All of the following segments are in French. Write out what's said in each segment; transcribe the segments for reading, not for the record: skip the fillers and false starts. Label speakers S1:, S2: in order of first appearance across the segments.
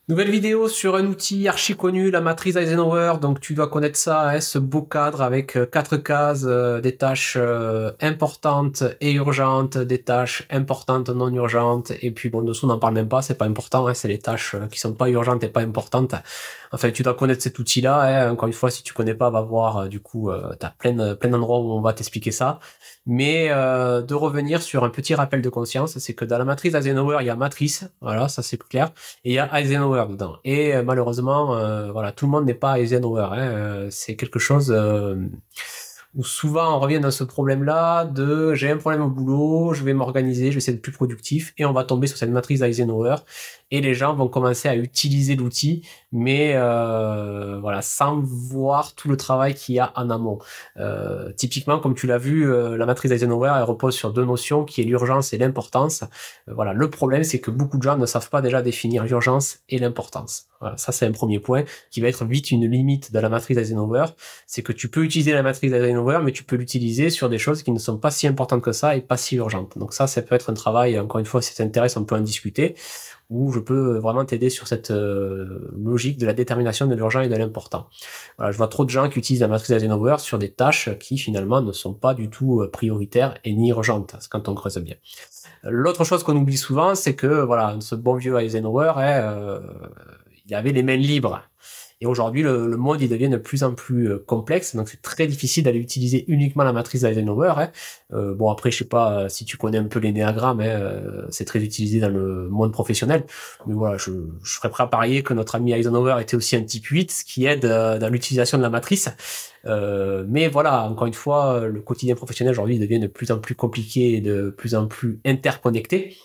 S1: Nouvelle vidéo sur un outil archi connu, la matrice Eisenhower. Donc tu dois connaître ça, hein, ce beau cadre avec quatre cases, des tâches importantes et urgentes, des tâches importantes non urgentes. Et puis bon, dessous on n'en parle même pas, c'est pas important, hein, c'est les tâches qui sont pas urgentes et pas importantes. Enfin, tu dois connaître cet outil-là. Hein. Encore une fois, si tu connais pas, va voir. Du coup, t'as plein d'endroits où on va t'expliquer ça. Mais de revenir sur un petit rappel de conscience, c'est que dans la matrice Eisenhower, il y a matrice, voilà, ça c'est clair. Et il y a Eisenhower dedans. Et malheureusement, voilà, tout le monde n'est pas Eisenhower. Hein. C'est quelque chose où souvent on revient dans ce problème-là de j'ai un problème au boulot, je vais m'organiser, je vais essayer d'être plus productif, et on va tomber sur cette matrice Eisenhower, et les gens vont commencer à utiliser l'outil, mais voilà, sans voir tout le travail qu'il y a en amont. Typiquement, comme tu l'as vu, la matrice Eisenhower, elle repose sur deux notions, qui est l'urgence et l'importance. Voilà, le problème, c'est que beaucoup de gens ne savent pas déjà définir l'urgence et l'importance. Voilà, ça c'est un premier point qui va être vite une limite de la matrice Eisenhower. C'est que tu peux utiliser la matrice Eisenhower, mais tu peux l'utiliser sur des choses qui ne sont pas si importantes que ça et pas si urgentes. Donc ça peut être un travail, encore une fois, si ça t'intéresse, on peut en discuter, où je peux vraiment t'aider sur cette logique de la détermination de l'urgent et de l'important. Voilà, je vois trop de gens qui utilisent la matrice Eisenhower sur des tâches qui finalement ne sont pas du tout prioritaires et ni urgentes, quand on creuse bien. L'autre chose qu'on oublie souvent, c'est que voilà, ce bon vieux Eisenhower, il avait les mains libres. Et aujourd'hui, le monde il devient de plus en plus complexe, donc c'est très difficile d'aller utiliser uniquement la matrice d'Eisenhower. Hein. Bon, après, je sais pas si tu connais un peu l'énéagramme, hein, c'est très utilisé dans le monde professionnel. Mais voilà, je serais prêt à parier que notre ami Eisenhower était aussi un type 8, ce qui aide dans l'utilisation de la matrice. Mais voilà, encore une fois, le quotidien professionnel aujourd'hui devient de plus en plus compliqué et de plus en plus interconnecté.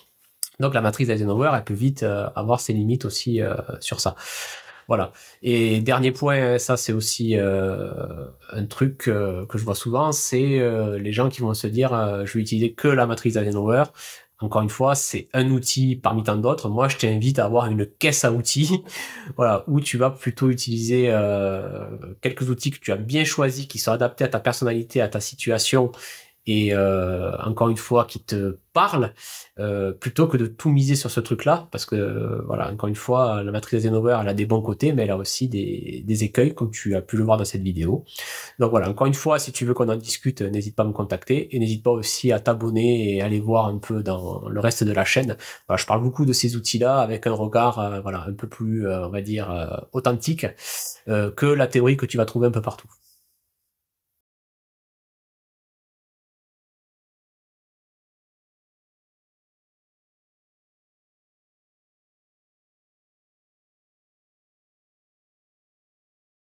S1: Donc la matrice d'Eisenhower, elle peut vite avoir ses limites aussi sur ça. Voilà. Et dernier point, ça c'est aussi un truc que je vois souvent, c'est les gens qui vont se dire je vais utiliser que la matrice d'Eisenhower. Encore une fois, c'est un outil parmi tant d'autres. Moi, je t'invite à avoir une caisse à outils, voilà, où tu vas plutôt utiliser quelques outils que tu as bien choisis, qui sont adaptés à ta personnalité, à ta situation, et encore une fois qui te parle, plutôt que de tout miser sur ce truc-là, parce que voilà, encore une fois, la matrice Eisenhower, elle a des bons côtés, mais elle a aussi des écueils, comme tu as pu le voir dans cette vidéo. Donc voilà, encore une fois, si tu veux qu'on en discute, n'hésite pas à me contacter, et n'hésite pas aussi à t'abonner et aller voir un peu dans le reste de la chaîne. Voilà, je parle beaucoup de ces outils-là avec un regard voilà, un peu plus, on va dire, authentique que la théorie que tu vas trouver un peu partout.